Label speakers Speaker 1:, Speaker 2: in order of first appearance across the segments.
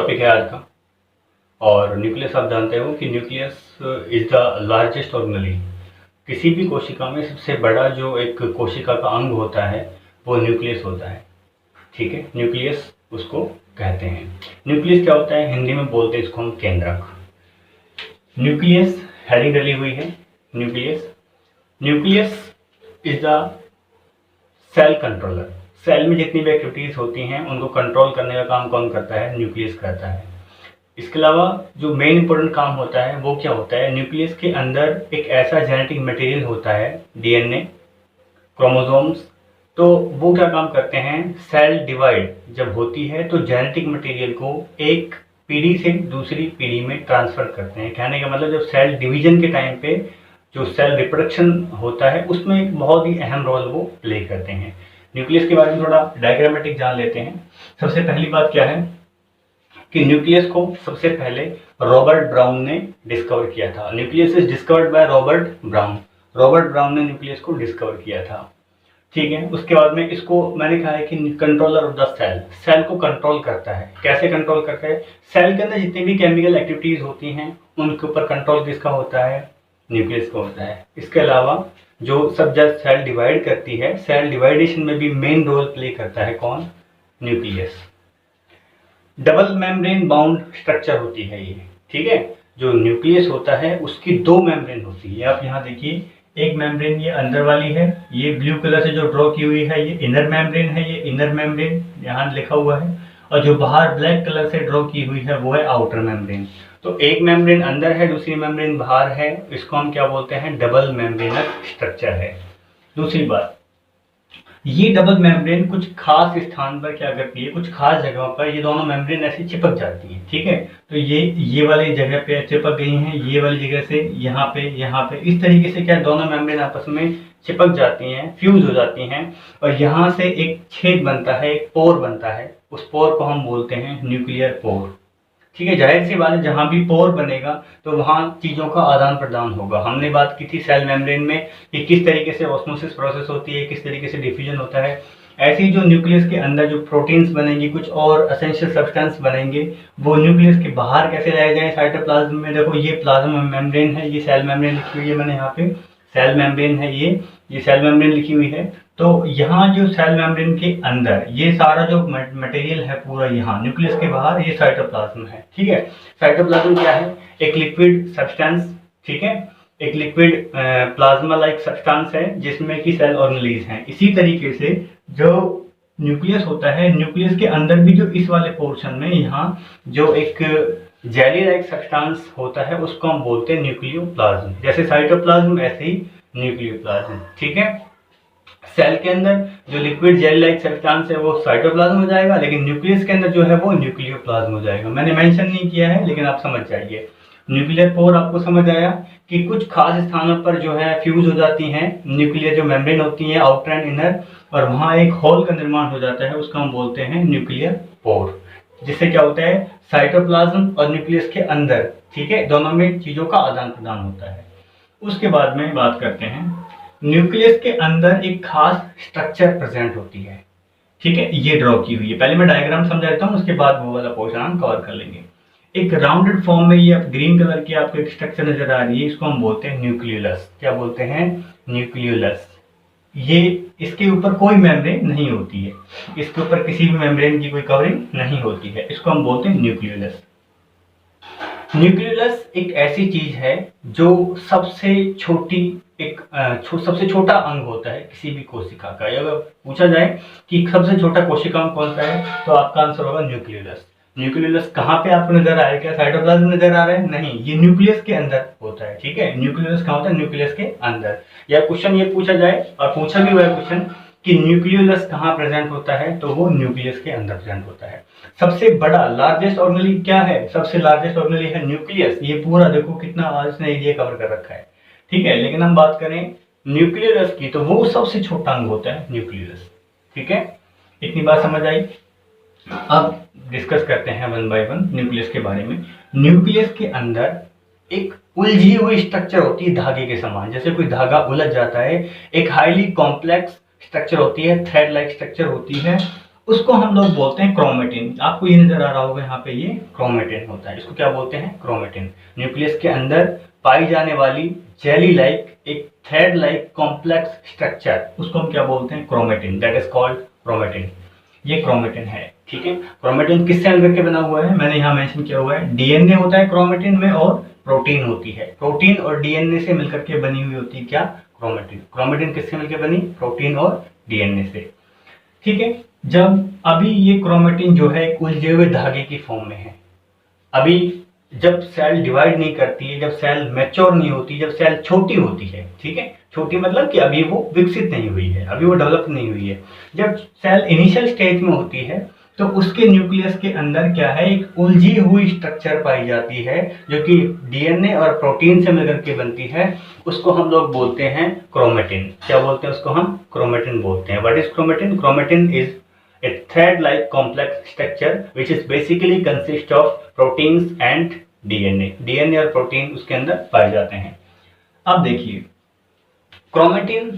Speaker 1: Topic है आज का। और न्यूक्लियस आप जानते हो कि nucleus is the largest organelle. किसी भी कोशिका में सबसे बड़ा जो एक कोशिका का अंग होता है वो न्यूक्लियस होता है। ठीक है, न्यूक्लियस उसको कहते हैं। न्यूक्लियस क्या होता है, हिंदी में बोलते हैं इसको हम केंद्रक। न्यूक्लियस हेडिंग डली हुई है। Nucleus is the cell controller. Cell में जितनी भी एक्टिविटीज होती हैं उनको कंट्रोल करने का काम कौन करता है, न्यूक्लियस करता है। इसके अलावा जो मेन इंपॉर्टेंट काम होता है वो क्या होता है, न्यूक्लियस के अंदर एक ऐसा जेनेटिक मटेरियल होता है, डीएनए, क्रोमोसोम्स। तो वो क्या काम करते हैं, सेल डिवाइड जब होती है तो जेनेटिक मटेरियल को एक पीढ़ी से दूसरी पीढ़ी में ट्रांसफर करते हैं। कहने का मतलब जब सेल डिवीजन के टाइम पे जो सेल रिप्रोडक्शन होता है उसमें एक बहुत ही अहम रोल वो प्ले करते हैं। न्यूक्लियस के बारे में थोड़ा डायग्रामेटिक जान लेते हैं। सबसे पहली बात क्या है कि न्यूक्लियस को सबसे पहले रॉबर्ट ब्राउन ने डिस्कवर किया था। Nucleus is discovered by Robert brown. Robert Brown ने न्यूक्लियस को डिस्कवर किया था। ठीक है, उसके बाद में इसको मैंने कहा है कि controller of the cell, cell को कंट्रोल करता है। कैसे कंट्रोल करता है, सेल के अंदर जितनी भी केमिकल एक्टिविटीज होती हैं उनके ऊपर कंट्रोल किसका होता है, न्यूक्लियस का होता है। इसके अलावा जो सब जब सेल डिवाइड करती है, सेल डिवाइडेशन में भी मेन रोल प्ले करता है कौन, nucleus. Double membrane bound structure होती है ये। ठीक है, जो न्यूक्लियस होता है उसकी दो मेम्ब्रेन होती है। आप यहाँ देखिए, एक मेम्ब्रेन ये अंदर वाली है, ये ब्लू कलर से जो ड्रॉ की हुई है ये इनर मेम्ब्रेन है, ये इनर मेम्ब्रेन यहाँ लिखा हुआ है। और जो बाहर ब्लैक कलर से ड्रॉ की हुई है वो है आउटर मेम्ब्रेन। तो एक मेम्ब्रेन अंदर है, दूसरी मेम्ब्रेन बाहर है, इसको हम क्या बोलते हैं, डबल मेम्ब्रेनस स्ट्रक्चर है। दूसरी बात, ये डबल मेम्ब्रेन कुछ खास स्थान पर क्या करती है, कुछ खास जगहों पर ये दोनों मेम्ब्रेन ऐसे चिपक जाती हैं। ठीक है, तो ये वाली जगह पे चिपक गई हैं, ये वाली जगह से यहाँ पे इस तरीके से क्या दोनों मेम्ब्रेन आपस में चिपक जाती हैं, फ्यूज हो जाती हैं। और यहाँ से एक छेद बनता है, एक पोर बनता है, उस पोर को हम बोलते हैं न्यूक्लियर पोर। ठीक है, जाहिर सी बात है जहां भी पोर बनेगा तो वहां चीजों का आदान प्रदान होगा। हमने बात की थी सेल मेम्ब्रेन में कि किस तरीके से ऑस्मोसिस प्रोसेस होती है, किस तरीके से डिफ्यूजन होता है। ऐसे ही जो न्यूक्लियस के अंदर जो प्रोटीन्स बनेंगी, कुछ और एसेंशियल सब्सटेंस बनेंगे, वो न्यूक्लियस के बाहर कैसे लाए जाए साइटोप्लाज्म में। देखो ये प्लाज्मा मेम्ब्रेन है, ये सेल मेम्ब्रेन लिखी हुई है मैंने यहाँ पे, सेल मेम्ब्रेन है ये सेल मेम्ब्रेन लिखी हुई है। तो यहाँ जो सेल मेम्ब्रेन के अंदर ये सारा जो मटेरियल है पूरा यहाँ न्यूक्लियस के बाहर ये साइटोप्लाज्म है। ठीक है, साइटोप्लाज्म क्या है, एक लिक्विड सब्सटेंस। ठीक है, एक लिक्विड प्लाज्मा लाइक सब्सटेंस है जिसमें कि सेल ऑर्गेनेल्स हैं। इसी तरीके से जो न्यूक्लियस होता है, न्यूक्लियस के अंदर भी जो इस वाले पोर्शन में यहाँ जो एक जेली लाइक सब्सटेंस होता है उसको हम बोलते हैं न्यूक्लियोप्लाज्म। जैसे साइटोप्लाज्म ऐसे ही न्यूक्लियोप्लाज्म। ठीक है, सेल के अंदर जो लिक्विड जेल लाइक सब्सटेंस है वो साइटोप्लाज्म हो जाएगा, लेकिन न्यूक्लियस के अंदर जो है वो न्यूक्लियोप्लाज्म हो जाएगा। मैंने मेंशन नहीं किया है लेकिन आप समझ जाइए। न्यूक्लियर पोर आपको समझ आया कि कुछ खास स्थानों पर जो है फ्यूज हो जाती हैं न्यूक्लियर जो मेम्ब्रेन होती है आउटर एंड इनर, और वहां एक होल का निर्माण हो जाता है, उसको हम बोलते हैं न्यूक्लियर पोर। जिससे क्या होता है, साइटोप्लाज्म और न्यूक्लियस के अंदर, ठीक है, दोनों में चीजों का आदान प्रदान होता है। उसके बाद में बात करते हैं, न्यूक्लियस के अंदर एक खास स्ट्रक्चर प्रेजेंट होती है। ठीक है, ये ड्रॉ की हुई है। पहले मैं डायग्राम समझा देता हूँ, उसके बाद वो वाला पोर्शन हम कवर कर लेंगे। एक राउंडेड फॉर्म में ये ग्रीन कलर की आपको एक स्ट्रक्चर नजर आ रही है, इसको हम बोलते हैं न्यूक्लियोलस। क्या बोलते हैं, न्यूक्लियोलस। ये इसके ऊपर कोई मेम्ब्रेन नहीं होती है, इसके ऊपर किसी भी मेम्ब्रेन की कोई कवरिंग नहीं होती है, इसको हम बोलते हैं न्यूक्लियोलस। न्यूक्लियोलस एक ऐसी चीज है जो सबसे छोटी सबसे छोटा अंग होता है किसी भी कोशिका का। अगर पूछा जाए कि सबसे छोटा कोशिका अंग कौन सा है तो आपका आंसर होगा न्यूक्लियोलस। न्यूक्लियोलस कहाँ पे आपको नजर आ रहा है, क्या साइटोप्लाज्म नजर आ रहा है, नहीं, ये न्यूक्लियस के अंदर होता है। ठीक है, न्यूक्लियोलस कहाँ होता है, न्यूक्लियस के अंदर। या क्वेश्चन ये पूछा जाए, और पूछा भी हुआ है क्वेश्चन, कि न्यूक्लियोलस कहाँ प्रेजेंट होता है, तो वो न्यूक्लियस के अंदर प्रेजेंट होता है। सबसे बड़ा लार्जेस्ट ऑर्गेनेल क्या है, सबसे लार्जेस्ट ऑर्गेनेल है न्यूक्लियस। ये पूरा देखो कितना इसने एरिया कवर कर रखा है। ठीक है, लेकिन हम बात करें न्यूक्लियोलस की तो वो सबसे छोटा अंग होता है न्यूक्लियोलस। ठीक है, इतनी बात समझ आई। अब डिस्कस करते हैं वन बाय वन न्यूक्लियस के बारे में। न्यूक्लियस के अंदर एक उलझी हुई स्ट्रक्चर होती है धागे के समान, जैसे कोई धागा उलझ जाता है, एक हाईली कॉम्प्लेक्स स्ट्रक्चर होती है, थ्रेड लाइक स्ट्रक्चर होती है। उसको हम लोग बोलते हैं क्रोमेटिन। आपको ये नजर आ रहा होगा यहाँ पे, ये क्रोमेटिन होता है। इसको क्या बोलते हैं? क्रोमेटिन। न्यूक्लियस के अंदर पाई जाने वाली जेली लाइक एक थ्रेड लाइक कॉम्प्लेक्स स्ट्रक्चर, उसको हम क्या बोलते हैं? Chromatin. That is called chromatin. ये क्रोमेटिन है, ठीक है। क्रोमेटिन किससे मिलकर के बना हुआ है? मैंने यहाँ मेंशन किया हुआ है, डीएनए होता है क्रोमेटिन में और प्रोटीन होती है। प्रोटीन और डीएनए से मिलकर के बनी हुई होती है क्या? क्रोमेटिन। क्रोमेटिन किससे मिलकर बनी? प्रोटीन और डीएनए से, ठीक है। जब अभी ये क्रोमेटिन जो है उलझे हुए धागे की फॉर्म में है। अभी जब सेल डिवाइड नहीं करती है, जब सेल मैच्योर नहीं होती, जब सेल छोटी होती है, ठीक है, छोटी मतलब कि अभी वो विकसित नहीं हुई है, अभी वो डेवलप नहीं हुई है। जब सेल इनिशियल स्टेज में होती है तो उसके न्यूक्लियस के अंदर क्या है? एक उलझी हुई स्ट्रक्चर पाई जाती है जो कि डीएनए और प्रोटीन से मिलकर के बनती है। उसको हम लोग बोलते हैं क्रोमेटिन। क्या बोलते हैं उसको? हम क्रोमेटिन बोलते हैं। What is chromatin? Chromatin is a thread-like complex structure which is basically consist of proteins and DNA। DNA और प्रोटीन उसके अंदर पाए जाते हैं। अब देखिए, क्रोमेटिन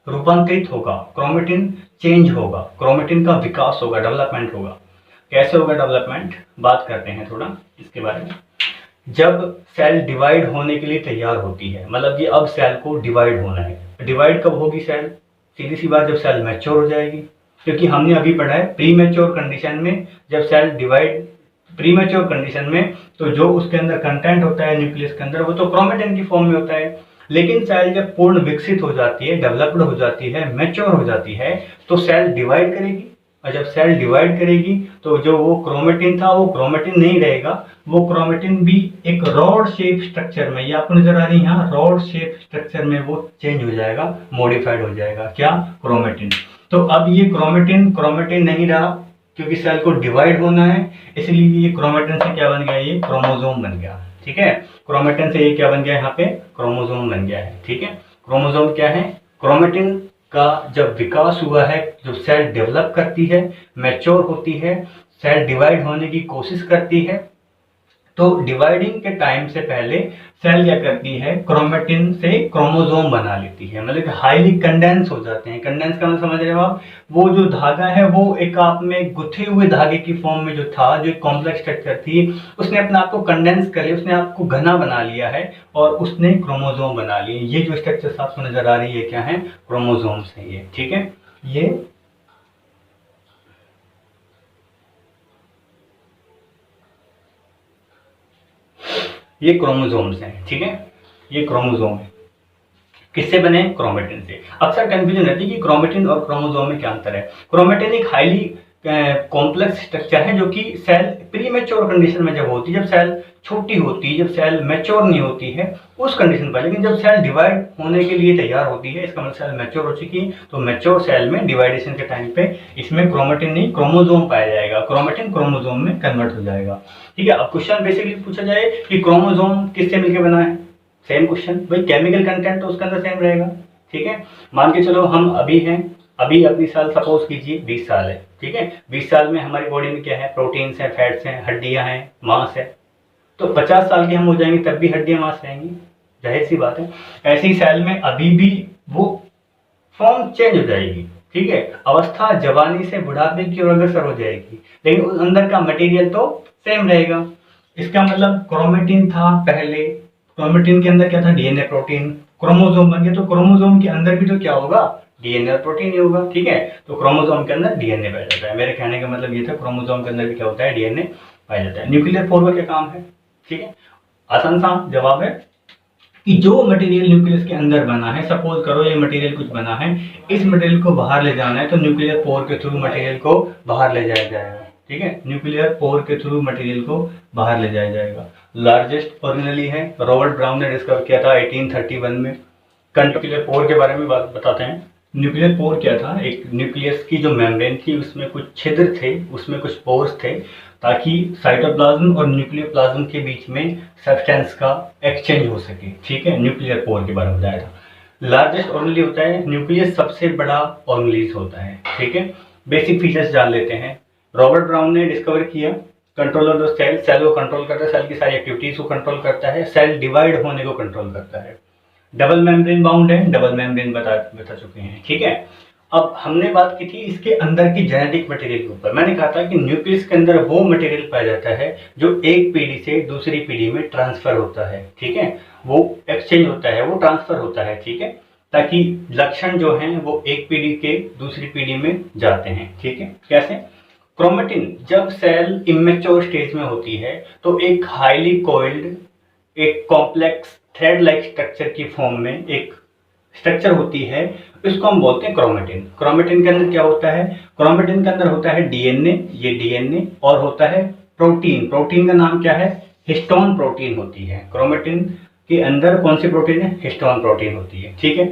Speaker 1: रूपांतरित होगा, क्रोमेटिन चेंज होगा, क्रोमेटिन का विकास होगा, डेवलपमेंट होगा। कैसे होगा डेवलपमेंट? बात करते हैं थोड़ा इसके बारे में। जब सेल डिवाइड होने के लिए तैयार होती है, मतलब कि अब सेल को डिवाइड होना है। डिवाइड कब होगी सेल? सीधी सी बात, जब सेल मैच्योर हो जाएगी। क्योंकि हमने अभी पढ़ा है प्री मैच्योर कंडीशन में जब cell divide, premature condition में तो जो उसके अंदर कंटेंट होता है न्यूक्लियस के अंदर वो तो क्रोमेटिन की फॉर्म में होता है। लेकिन सेल जब पूर्ण विकसित हो जाती है, डेवलप्ड हो जाती है, मैच्योर हो जाती है तो सेल डिवाइड करेगी। और जब सेल डिवाइड करेगी तो जो वो क्रोमेटिन था वो क्रोमेटिन नहीं रहेगा, वो क्रोमेटिन भी एक रॉड शेप स्ट्रक्चर में, ये आपको नजर आ रही है यहाँ, रॉड शेप स्ट्रक्चर में वो चेंज हो जाएगा, मॉडिफाइड हो जाएगा। क्या? क्रोमेटिन। तो अब ये क्रोमेटिन नहीं रहा क्योंकि सेल को डिवाइड होना है, इसलिए ये क्रोमेटिन से क्या बन गया? ये क्रोमोसोम बन गया, ठीक है। क्रोमेटिन से ये क्या बन गया? यहाँ पे क्रोमोसोम बन गया है, ठीक है। क्रोमोसोम क्या है? क्रोमेटिन का जब विकास हुआ है, जब सेल डेवलप करती है, मैच्योर होती है, सेल डिवाइड होने की कोशिश करती है, तो डिवाइडिंग के टाइम से पहले सेल क्या करती है? क्रोमेटिन से क्रोमोसोम बना लेती है, मतलब हाईली कंडेंस हो जाते हैं। कंडेंस का मतलब समझ रहे हो आप? वो जो धागा है वो एक आप में गुथे हुए धागे की फॉर्म में जो था, जो कॉम्प्लेक्स स्ट्रक्चर थी, उसने अपने आप को कंडेंस कर लिया, उसने आपको घना बना लिया है और उसने क्रोमोसोम बना लिए। ये जो स्ट्रक्चर आपको नजर आ रही है क्या है? क्रोमोसोम्स है ये, ठीक है। ये क्रोमोसोम्स हैं, ठीक है। ये क्रोमोसोम है, किससे बने? क्रोमेटिन से। अक्सर कंफ्यूजन रहती है कि क्रोमेटिन और क्रोमोसोम में क्या अंतर है। क्रोमेटिन एक हाईली कॉम्प्लेक्स स्ट्रक्चर है जो कि सेल प्री मैच्योर कंडीशन में जब होती है, जब सेल छोटी होती है, जब सेल मैच्योर नहीं होती है उस कंडीशन पर। लेकिन जब सेल डिवाइड होने के लिए तैयार होती है, इसका मतलब सेल मैच्योर हो चुकी है, तो मैच्योर सेल में डिवाइडेशन के टाइम पे इसमें क्रोमेटिन नहीं क्रोमोसोम पाया जाएगा, क्रोमेटिन क्रोमोसोम में कन्वर्ट हो जाएगा, ठीक है। अब क्वेश्चन बेसिकली पूछा जाए कि क्रोमोसोम किससे मिलकर बना है? सेम क्वेश्चन भाई, केमिकल कंटेंट तो उसका अंदर सेम रहेगा, ठीक है। मान के चलो हम अभी हैं, अभी अपनी साल सपोज कीजिए 20 साल है, ठीक है। 20 साल में हमारी बॉडी में क्या है? प्रोटीन्स हैं, फैट्स हैं, हड्डियां हैं, मांस है। तो 50 साल के हम हो जाएंगे तब भी हड्डियां मांस रहेंगी, जाहिर सी बात है। ऐसे ही सेल में अभी भी वो फॉर्म चेंज हो जाएगी, ठीक है। अवस्था जवानी से बुढ़ापे की ओर अग्रसर हो जाएगी, लेकिन उस अंदर का मटेरियल तो सेम रहेगा। इसका मतलब क्रोमेटिन था पहले, क्रोमेटिन के अंदर क्या था? डीएनए प्रोटीन, क्रोमोसोम बन गया, तो क्रोमोसोम के अंदर भी तो क्या होगा? डीएनए और प्रोटीन ही होगा, ठीक है। तो क्रोमोसोम के अंदर डीएनए पाया जाता है। मेरे कहने का मतलब ये था, क्रोमोसोम के अंदर भी क्या होता है? डीएनए पाया जाता है। न्यूक्लियर पोर का क्या काम है? ठीक है, आसान सा जवाब है कि जो मटेरियल न्यूक्लियस के अंदर बना है, सपोज करो ये मटेरियल कुछ बना है, इस मटेरियल को बाहर ले जाना है तो न्यूक्लियर पोर के थ्रू मटेरियल को बाहर ले जाया जाएगा, ठीक है। न्यूक्लियर पोर के थ्रू मटेरियल को बाहर ले जाया जाएगा। लार्जेस्ट ओरिजिनली है, रॉबर्ट ब्राउन ने डिस्कवर किया था 1831 में। न्यूक्लियर पोर के बारे में बात बताते हैं। न्यूक्लियर पोर क्या था? एक न्यूक्लियस की जो मेम्ब्रेन थी उसमें कुछ छिद्र थे, उसमें कुछ पोर्स थे, ताकि साइटोप्लाज्म और न्यूक्लियर प्लाज्म के बीच में सब्सटेंस का एक्सचेंज हो सके, ठीक है। न्यूक्लियर पोर के बारे में बताया था। लार्जेस्ट ऑर्गेनेल होता है, न्यूक्लियस सबसे बड़ा ऑर्गेनेल होता है, ठीक है। बेसिक फीचर्स जान लेते हैं। रॉबर्ट ब्राउन ने डिस्कवर किया control of the cell, cell को कंट्रोल करता है, सेल की सारी एक्टिविटीज को कंट्रोल करता है, सेल डिवाइड होने को कंट्रोल करता है। डबल मेम्ब्रेन बाउंड है, डबल मेम्ब्रेन बता चुके हैं, ठीक है। अब हमने बात की थी इसके अंदर की जेनेटिक मटेरियल के ऊपर। मैंने कहा था कि न्यूक्लियस के अंदर वो मटेरियल पाया जाता है जो एक पीढ़ी से दूसरी पीढ़ी में ट्रांसफर होता है, ठीक है, वो एक्सचेंज होता है, वो ट्रांसफर होता है, ठीक है, ताकि लक्षण जो हैं वो एक पीढ़ी के दूसरी पीढ़ी में जाते हैं, ठीक है। कैसे? क्रोमेटिन जब सेल इमेच्योर स्टेज में होती है तो एक हाईली कोइल्ड, एक कॉम्प्लेक्स थ्रेड लाइक स्ट्रक्चर की फॉर्म में एक स्ट्रक्चर होती है, इसको हम बोलते हैं क्रोमेटिन। क्रोमेटिन के अंदर क्या होता है? क्रोमेटिन के अंदर होता है डीएनए, ये डीएनए, और होता है प्रोटीन। प्रोटीन का नाम क्या है? हिस्टोन प्रोटीन होती है। क्रोमेटिन के अंदर कौन सी प्रोटीन है? हिस्टोन प्रोटीन होती है, ठीक है,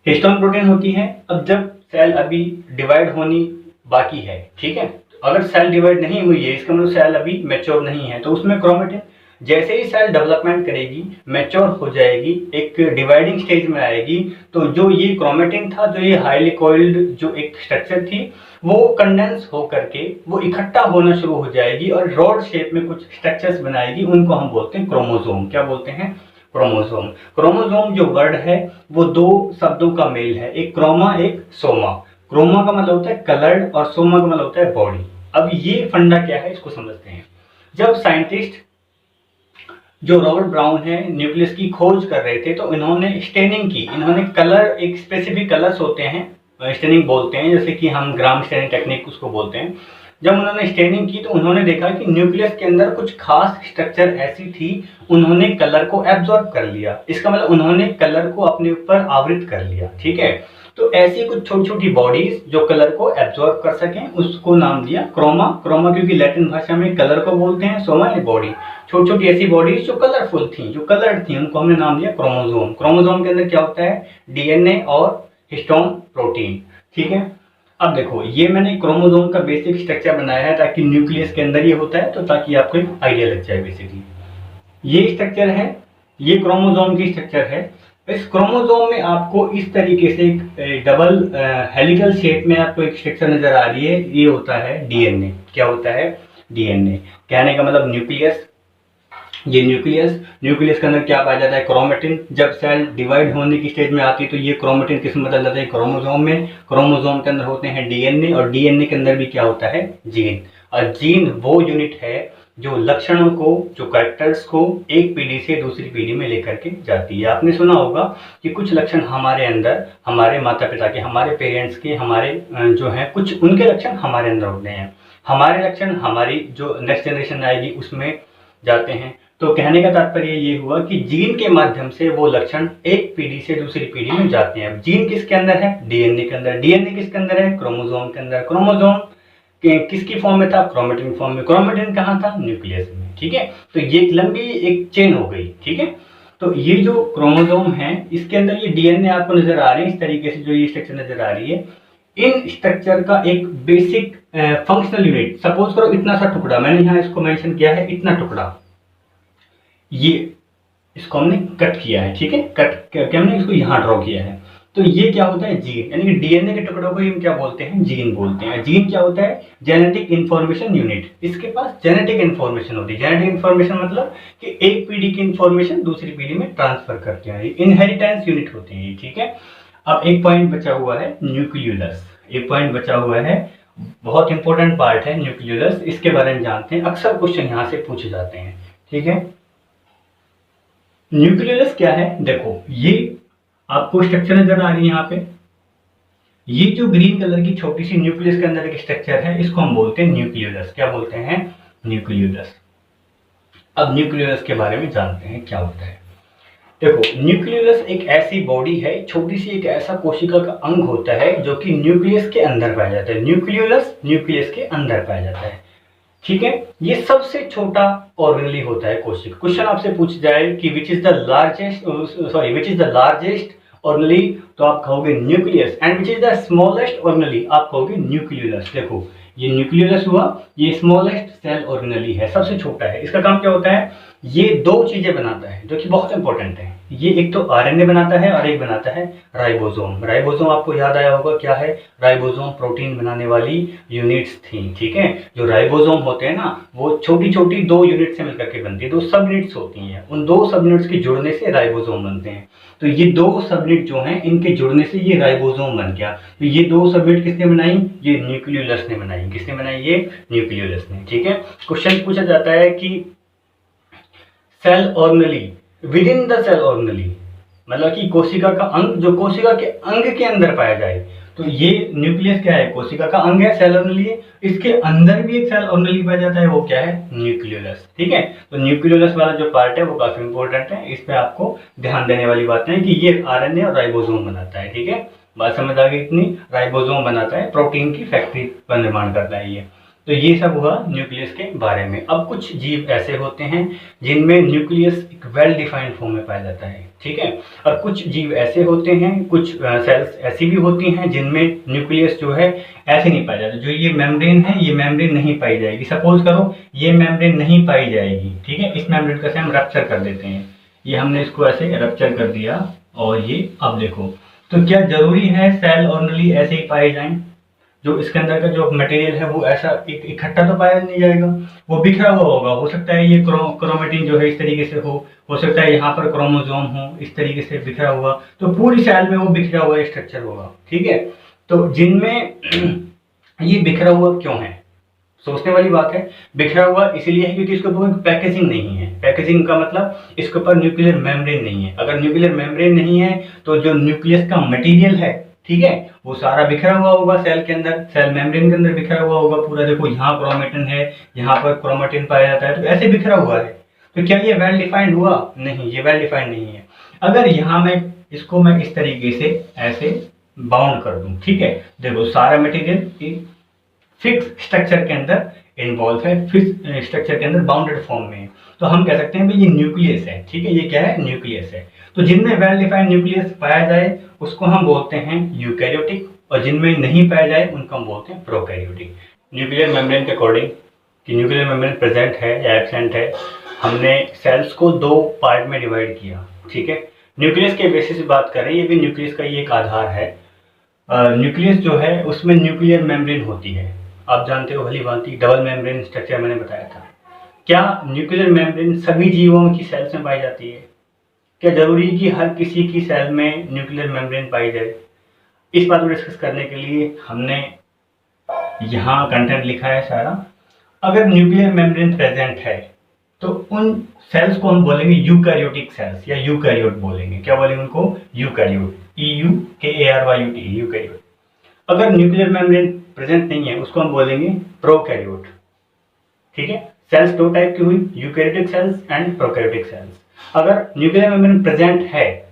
Speaker 1: हिस्टोन प्रोटीन होती है। अब जब सेल अभी डिवाइड होनी बाकी है, ठीक है, अगर सेल डिवाइड नहीं हुई है, इसका मतलब सेल अभी मैच्योर नहीं है, तो उसमें क्रोमेटिन जैसे ही सेल डेवलपमेंट करेगी, मैच्योर हो जाएगी, एक डिवाइडिंग स्टेज में आएगी, तो जो ये क्रोमेटिन था, जो ये हाईली कोइल्ड जो एक स्ट्रक्चर थी, वो कंडेंस हो करके वो इकट्ठा होना शुरू हो जाएगी और रॉड शेप में कुछ स्ट्रक्चर्स बनाएगी, उनको हम बोलते हैं क्रोमोसोम। क्या बोलते हैं? क्रोमोसोम। क्रोमोसोम जो वर्ड है वो दो शब्दों का मेल है, एक क्रोमा, एक सोमा। क्रोमा का मतलब होता है कलर्ड और सोमा का मतलब होता है बॉडी। अब ये फंडा क्या है, इसको समझते हैं। जब साइंटिस्ट जो रॉबर्ट ब्राउन है न्यूक्लियस की खोज कर रहे थे, तो इन्होंने स्टेनिंग की, इन्होंने कलर, एक स्पेसिफिक कलर्स होते हैं, स्टेनिंग बोलते हैं, जैसे कि हम ग्राम स्टेनिंग टेक्निक उसको बोलते हैं। जब उन्होंने स्टेनिंग की तो उन्होंने देखा कि न्यूक्लियस के अंदर कुछ खास स्ट्रक्चर ऐसी थी, उन्होंने कलर को एब्जॉर्ब कर लिया। इसका मतलब उन्होंने कलर को अपने ऊपर आवृत कर लिया, ठीक है। तो ऐसी कुछ छोटी छोटी बॉडीज जो कलर को एब्जॉर्ब कर सकें, उसको नाम दिया क्रोमा। क्रोमा क्योंकि लैटिन भाषा में कलर को बोलते हैं, सोमा ये बॉडी, छोटी छोटी ऐसी बॉडीज जो कलरफुल थी, जो कलर्ड थी, उनको हमने नाम दिया क्रोमोसोम। क्रोमोसोम के अंदर क्या होता है? डीएनए और हिस्टोन प्रोटीन, ठीक है। अब देखो, ये मैंने क्रोमोसोम का बेसिक स्ट्रक्चर बनाया है ताकि न्यूक्लियस के अंदर ये होता है, तो ताकि आपको एक आइडिया लग जाए। बेसिकली ये स्ट्रक्चर है, ये क्रोमोसोम की स्ट्रक्चर है। इस क्रोमोसोम में आपको इस तरीके से एक डबल हेलिकल शेप में आपको एक स्ट्रक्चर नजर आ रही है, ये होता है डीएनए। क्या होता है? डीएनए। कहने का मतलब न्यूक्लियस, ये न्यूक्लियस के अंदर क्या पाया जाता है? क्रोमेटिन। जब सेल डिवाइड होने की स्टेज में आती है तो ये क्रोमेटिन किस में बदल जाता है? क्रोमोसोम में। क्रोमोसोम के अंदर होते हैं डीएनए, और डीएनए के अंदर भी क्या होता है? जीन। और जीन वो यूनिट है जो लक्षणों को, जो कैरेक्टर्स को एक पीढ़ी से दूसरी पीढ़ी में लेकर के जाती है। आपने सुना होगा कि कुछ लक्षण हमारे अंदर, हमारे माता पिता के, हमारे पेरेंट्स के, हमारे जो हैं कुछ उनके लक्षण हमारे अंदर होते हैं, हमारे लक्षण हमारी जो नेक्स्ट जनरेशन आएगी उसमें जाते हैं। तो कहने का तात्पर्य ये हुआ कि जीन के माध्यम से वो लक्षण एक पीढ़ी से दूसरी पीढ़ी में जाते हैं। जीन किसके अंदर है? डीएनए के अंदर। डीएनए किसके अंदर है? क्रोमोसोम के अंदर। क्रोमोसोम किसकी फॉर्म में था? क्रोमेटिन फॉर्म में। क्रोमेटिन कहाँ था? न्यूक्लियस में, ठीक है। तो ये लंबी एक चेन हो गई, ठीक है। तो ये जो क्रोमोसोम है, इसके अंदर ये डीएनए आपको नजर आ रहे हैं इस तरीके से, जो ये स्ट्रक्चर नजर आ रही है। इन स्ट्रक्चर का एक बेसिक फंक्शनल यूनिट, सपोज करो इतना सा टुकड़ा, मैंने यहाँ इसको मेंशन किया है, इतना टुकड़ा, ये इसको हमने कट किया है, ठीक है। कट करके हमने इसको यहाँ ड्रॉ किया है। तो ये क्या होता है? जीन। यानी कि डीएनए के टुकड़ों को हम क्या बोलते हैं? जीन बोलते हैं। जीन क्या होता है? Genetic information unit. इसके पास जेनेटिक इंफॉर्मेशन होती है। जेनेटिक इंफॉर्मेशन मतलब कि एक पीढ़ी की इंफॉर्मेशन दूसरी पीढ़ी में ट्रांसफर करते हैं, इनहेरिटेंस यूनिट होती है, ठीक है। अब एक पॉइंट बचा हुआ है, न्यूक्लियोलस। एक पॉइंट बचा हुआ है, बहुत इंपॉर्टेंट पार्ट है न्यूक्लियोलस, इसके बारे में जानते हैं। अक्सर क्वेश्चन यहाँ से पूछे जाते हैं, ठीक है। न्यूक्लियोलस क्या है? देखो, ये आपको स्ट्रक्चर नजर आ रही है यहाँ पे, ये जो ग्रीन कलर की छोटी सी न्यूक्लियस के अंदर एक स्ट्रक्चर है, इसको हम बोलते हैं न्यूक्लियोलस। क्या बोलते हैं? न्यूक्लियोलस। अब न्यूक्लियोलस के बारे में जानते हैं क्या होता है। देखो, न्यूक्लियोलस एक ऐसी बॉडी है, छोटी सी एक ऐसा कोशिका का अंग होता है जो कि न्यूक्लियस के अंदर पाया जाता है। न्यूक्लियोलस न्यूक्लियस के अंदर पाया जाता है, ठीक है। ये सबसे छोटा ऑर्गेनली होता है कोशिका। क्वेश्चन आपसे पूछ जाए कि which is the largest organelle, तो आप कहोगे nucleus, and which is the smallest organelle, आप कहोगे न्यूक्लियोलस। देखो, ये न्यूक्लियोलस हुआ, ये स्मॉलेस्ट सेल ऑर्गेनली है, सबसे छोटा है। इसका काम क्या होता है? ये दो चीजें बनाता है जो कि बहुत इंपॉर्टेंट है। ये एक तो आरएनए बनाता है और एक बनाता है राइबोसोम। राइबोसोम आपको याद आया होगा क्या है, राइबोसोम प्रोटीन बनाने वाली यूनिट्स थी, ठीक है। जो राइबोसोम होते हैं ना, वो छोटी छोटी दो यूनिट से मिलकर के बनती है, दो सब यूनिट्स होती हैं, उन दो सब यूनिट्स के जुड़ने से राइबोसोम बनते हैं। तो ये दो सब यूनिट जो हैं, इनके जुड़ने से ये राइबोसोम बन गया। तो ये दो सब यूनिट किसने बनाई, ये न्यूक्लियोलस ने बनाई। किसने बनाई, ये न्यूक्लियोलस ने, ठीक है। क्वेश्चन पूछा जाता है कि cell organelle, within the cell organelle, मतलब कि कोशिका का अंग जो कोशिका के अंग के अंदर पाया जाए। तो ये न्यूक्लियस क्या है, कोशिका का अंग है, सेल ऑर्गेनेली। इसके अंदर भी एक सेल ऑर्गेनेली पाया जाता है, वो क्या है, न्यूक्लियोलस, ठीक है। तो न्यूक्लियोलस वाला जो पार्ट है वो काफी इंपॉर्टेंट है, इस पे आपको ध्यान देने वाली बात है कि ये आरएनए और राइबोसोम बनाता है, ठीक है। बात समझ आ गई इतनी, राइबोसोम बनाता है, प्रोटीन की फैक्ट्री का निर्माण करता है ये। तो ये सब हुआ न्यूक्लियस के बारे में। अब कुछ जीव ऐसे होते हैं जिनमें न्यूक्लियस एक वेल डिफाइंड फॉर्म में पाया जाता है, ठीक है। और कुछ जीव ऐसे होते हैं, कुछ सेल्स ऐसी भी होती हैं जिनमें न्यूक्लियस जो है ऐसे नहीं पाया जाता। जो ये मेम्ब्रेन है, ये मेम्ब्रेन नहीं पाई जाएगी। सपोज करो ये मेम्ब्रेन नहीं पाई जाएगी, ठीक है। इस मेम्ब्रेन का हम रप्चर कर देते हैं, ये हमने इसको ऐसे रप्चर कर दिया, और ये अब देखो, तो क्या जरूरी है सेल ऑर्गेनेली ऐसे ही पाए जाएं? जो इसके अंदर का जो मटेरियल है वो ऐसा इकट्ठा तो पाया नहीं जाएगा, वो बिखरा हुआ होगा। हो सकता है ये क्रोमेटिन जो है इस तरीके से हो सकता है यहाँ पर क्रोमोसोम हो इस तरीके से बिखरा हुआ, तो पूरी सेल में वो बिखरा हुआ स्ट्रक्चर होगा, ठीक है। तो जिनमें ये बिखरा हुआ क्यों है, सोचने वाली बात है। बिखरा हुआ इसलिए है क्योंकि इसके ऊपर पैकेजिंग नहीं है। पैकेजिंग का मतलब इसके ऊपर न्यूक्लियर मेम्ब्रेन नहीं है। अगर न्यूक्लियर मेम्ब्रेन नहीं है तो जो न्यूक्लियस का मटेरियल है, ठीक है, वो सारा बिखरा हुआ होगा सेल के अंदर, सेल मेम्ब्रेन के अंदर बिखरा हुआ होगा पूरा। देखो यहाँ क्रोमेटिन है, यहाँ पर क्रोमेटिन पाया जाता है, तो ऐसे बिखरा हुआ है। तो क्या ये वेल डिफाइंड हुआ? नहीं, ये वेल डिफाइंड नहीं है। अगर यहाँ मैं इस तरीके से ऐसे बाउंड कर दूं, ठीक है, देखो सारा मटेरियल फिक्स स्ट्रक्चर के अंदर इन्वॉल्व है, फिक्स स्ट्रक्चर के अंदर बाउंडेड फॉर्म में है, तो हम कह सकते हैं भाई ये न्यूक्लियस है, ठीक है। ये क्या है, न्यूक्लियस है। तो जिनमें वेल डिफाइंड न्यूक्लियस पाया जाए उसको हम बोलते हैं यूकैरियोटिक, और जिनमें नहीं पाया जाए उनको हम बोलते हैं प्रोकैरियोटिक। न्यूक्लियर मेम्ब्रेन के अकॉर्डिंग कि न्यूक्लियर मेम्ब्रेन प्रेजेंट है या एब्सेंट है, हमने सेल्स को दो पार्ट में डिवाइड किया, ठीक है। न्यूक्लियस के बेसिस से बात करें, ये भी न्यूक्लियस का ही एक आधार है। न्यूक्लियस जो है उसमें न्यूक्लियर मेम्ब्रेन होती है, आप जानते हो भली भांति, डबल मेम्ब्रेन स्ट्रक्चर मैंने बताया था। क्या न्यूक्लियर मेम्ब्रेन सभी जीवों की सेल्स में पाई जाती है? क्या जरूरी है कि हर किसी की सेल में न्यूक्लियर मेम्ब्रेन पाई जाए? इस बात को डिस्कस करने के लिए हमने यहाँ कंटेंट लिखा है सारा। अगर न्यूक्लियर मेम्ब्रेन प्रेजेंट है तो उन सेल्स को हम बोलेंगे यूकैरियोटिक सेल्स या यूकैरियोट बोलेंगे। क्या बोलेंगे उनको? Eukaryote, EUKARYOT, eukaryote. अगर न्यूक्लियर मेम्ब्रेन प्रेजेंट नहीं है उसको हम बोलेंगे प्रोकैरियोट, ठीक है। सेल्स दो टाइप की हुई, eukaryotic cells and prokaryotic cells. अगर न्यूक्लियर मेम्ब्रेन प्रेजेंट है,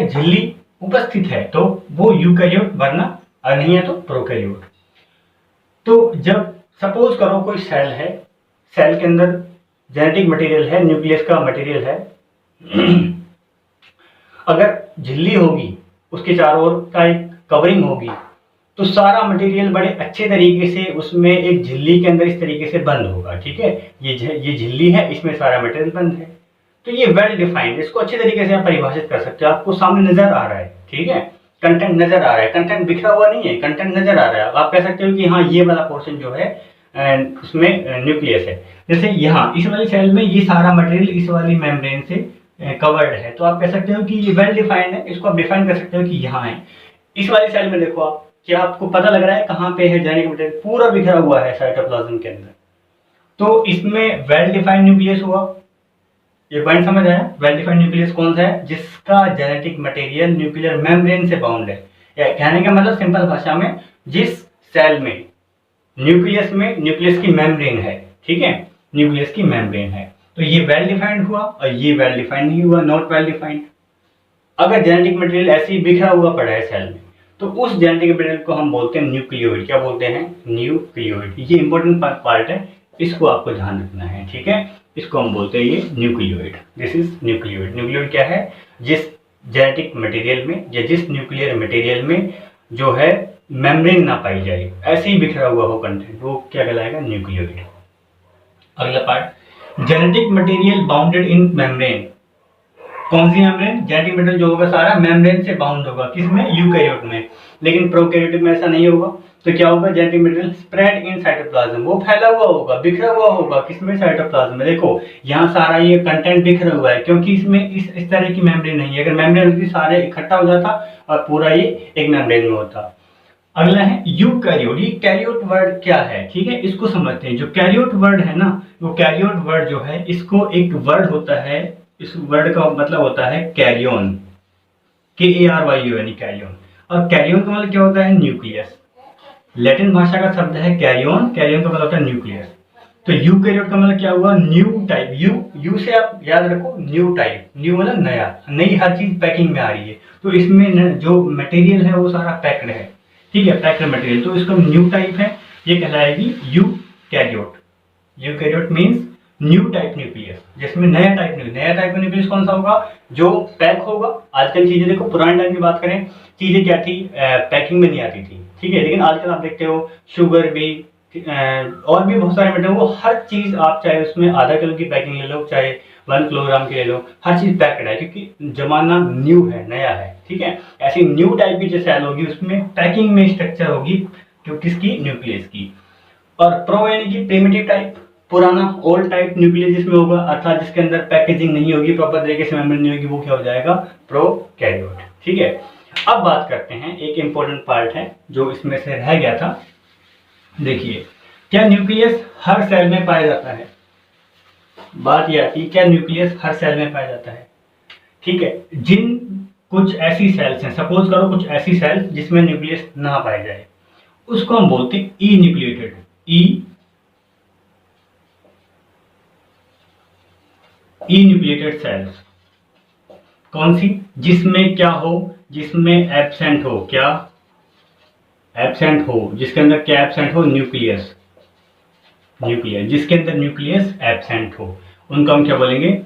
Speaker 1: झिल्ली उपस्थित है, तो वो यूकैरियोट, वरना अगर नहीं है तो प्रोकैरियोट। तो जब सपोज करो कोई सेल है, सेल के अंदर जेनेटिक मटेरियल है, न्यूक्लियस का मटेरियल है, अगर झिल्ली होगी, उसके चारों ओर का एक कवरिंग होगी, तो सारा मटेरियल बड़े अच्छे तरीके से उसमें एक झिल्ली के अंदर इस तरीके से बंद होगा, ठीक है। ये झिल्ली है, इसमें सारा मटेरियल बंद है, तो ये वेल डिफाइंड, इसको अच्छे तरीके से आप परिभाषित कर सकते हो। आपको सामने नजर आ रहा है, ठीक है, कंटेंट नजर आ रहा है, कंटेंट बिखरा हुआ नहीं है, कंटेंट नजर आ रहा है। आप कह सकते हो कि हाँ ये वाला पोर्शन जो है उसमें न्यूक्लियस है। जैसे यहाँ इस वाली सेल में ये सारा मटेरियल इस वाली मेम्ब्रेन से कवर्ड है, तो आप कह सकते हो कि ये वेल डिफाइंड है। इसको आप डिफाइन कर सकते हो कि यहाँ है। इस वाली सेल में देखो आप, क्या आपको पता लग रहा है कहाँ पे है जेनेटिक मटेरियल? पूरा बिखरा हुआ है साइटोप्लाज्म के अंदर, तो इसमें वेल डिफाइंड न्यूक्लियस हुआ। ये पॉइंट समझ आया? वेल डिफाइंड न्यूक्लियस कौन सा है? जिसका जेनेटिक मटेरियल न्यूक्लियर मेम्ब्रेन से बाउंड है। या कहने का मतलब सिंपल भाषा में, जिस सेल में न्यूक्लियस की मेम्ब्रेन है, ठीक है, न्यूक्लियस की मेम्ब्रेन है, तो ये वेल डिफाइंड हुआ, और ये वेल डिफाइंड नहीं हुआ, नॉट वेल डिफाइंड। अगर जेनेटिक मटेरियल ऐसे ही बिखरा हुआ पड़ा है सेल में, तो उस जेनेटिक मटेरियल को हम बोलते हैं न्यूक्लियोइड। क्या बोलते हैं? न्यूक्लियोइड। ये इंपॉर्टेंट पार्ट है, इसको आपको ध्यान रखना है, ठीक है। इसको हम बोलते हैं ये nucleoid. This is nucleoid. Nucleoid क्या है? जिस जेनेटिक मटेरियल में या जिस न्यूक्लियर मटेरियल में जो है मेम्ब्रेन ना पाई जाए, ऐसे ही बिखरा हुआ हो कंटेंट, वो क्या कहलाएगा? न्यूक्लियोइड। अगला पार्ट, जेनेटिक मटेरियल बाउंडेड इन मेम्ब्रेन, कौन सी मेम्ब्रेन? जेनेटिक मटेरियल जो होगा सारा मेम्ब्रेन से बाउंड होगा, किसमें? यूकैरियोट में। लेकिन प्रोकैरियोटिक में ऐसा नहीं होगा। तो क्या होगा? Genetic material spread in cytoplasm, वो फैला हुआ होगा, बिखरा हुआ होगा, किसमें? साइटोप्लाज्म में। देखो यहाँ सारा ये कंटेंट बिखरा हुआ है, क्योंकि इसमें इस तरह की मेम्ब्रेन नहीं है। अगर मेम्ब्रेन होती सारे इकट्ठा हो जाता और पूरा ये एक मेम्ब्रेन में होता। अगला है यूकैरियोट। ये कैरियोट वर्ड क्या है? ठीक है, इसको समझते हैं। जो कैरियोट वर्ड है ना, वो कैरियोट वर्ड जो है, इसको एक वर्ड होता है, इस वर्ड का मतलब होता है कैरियोन, KARYON, कैरियोन। और कैरियोन का मतलब क्या होता है? न्यूक्लियस। लैटिन भाषा का शब्द है कैरियोन, कैरियोन का मतलब होता है न्यूक्लियस। तो यूकैरियोट का मतलब क्या हुआ? New type. यू से आप याद रखो, न्यू टाइप, न्यू मतलब नया, नई हर चीज पैकिंग में आ रही है। तो इसमें जो मटेरियल है वो सारा पैक्ड है, ठीक है, पैक्ड मटेरियल, तो इसका न्यू टाइप है, ये कहलाएगी eukaryote. Eukaryote means new type nucleus, जिसमें नया टाइप न्यूक्लियस कौन सा होगा? जो पैक होगा। आजकल चीजें देखो, पुराने टाइम की बात करें, चीजें क्या थी? पैकिंग में नहीं आती थी, ठीक है। लेकिन आजकल आप देखते हो शुगर भी, और भी बहुत सारे मटेरियल, वो हर चीज आप चाहे उसमें आधा किलो की पैकिंग ले लो, चाहे 1 किलोग्राम की ले लो, हर चीज पैक्ड है, क्योंकि जमाना न्यू है, नया है, ठीक है। ऐसी न्यू टाइप की जो सेल होगी उसमें पैकिंग में स्ट्रक्चर होगी, जो किसकी? न्यूक्लियस की। और प्रो यानी कि प्रिमिटिव टाइप, पुराना ओल्ड टाइप न्यूक्लियस जिसमें होगा, अर्थात जिसके अंदर पैकेजिंग नहीं होगी, प्रॉपर तरीके से मेम्ब्रेन नहीं होगी, वो क्या हो जाएगा? प्रोकैरियोट, ठीक है। अब बात करते हैं, एक इंपॉर्टेंट पार्ट है जो इसमें से रह गया था। देखिए, क्या न्यूक्लियस हर सेल में पाया जाता है? बात यह आती है, क्या न्यूक्लियस हर सेल में पाया जाता है? ठीक है, जिन कुछ ऐसी सेल्स हैं, सपोज करो कुछ ऐसी सेल्स जिसमें न्यूक्लियस ना पाया जाए, उसको हम बोलते हैं ई न्यूक्लिएटेड। ई न्यूक्लिएटेड सेल्स कौन सी? जिसमें क्या हो? जिसमें एब्सेंट हो, क्या? एब्सेंट हो, जिसके अंदर क्या एब्सेंट हो? न्यूक्लियस, जिसके अंदर न्यूक्लियस एब्सेंट हो, उनको हम क्या बोलेंगे?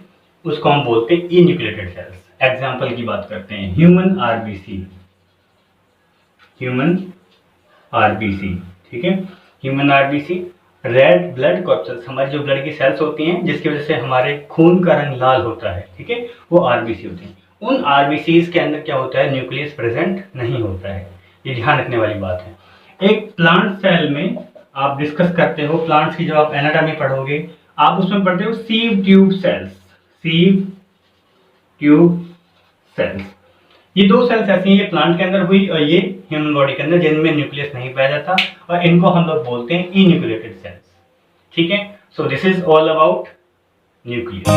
Speaker 1: उसको हम बोलते हैं ई न्यूक्लिएटेड सेल्स। एग्जाम्पल की बात करते हैं, ह्यूमन आरबीसी, ठीक है। Human RBC, red blood corpuscles, हमारी जो ब्लड की सेल्स होती हैं जिसकी वजह से हमारे खून का रंग लाल होता है, ठीक है, वो आरबीसी होती हैं। उन आरबीसीज के अंदर क्या होता है? न्यूक्लियस प्रेजेंट नहीं होता है, ये ध्यान रखने वाली बात है। एक प्लांट सेल में आप डिस्कस करते हो, प्लांट्स की जब आप एनाटॉमी पढ़ोगे, आप उसमें पढ़ते हो सीव ट्यूब सेल्स। ये दो सेल्स ऐसी हैं, ये प्लांट के अंदर हुई और ये ह्यूमन बॉडी के अंदर, जिनमें न्यूक्लियस नहीं पाया जाता, और इनको हम लोग बोलते हैं ई न्यूक्लिएटेड सेल्स, ठीक है। So this is all about nucleus.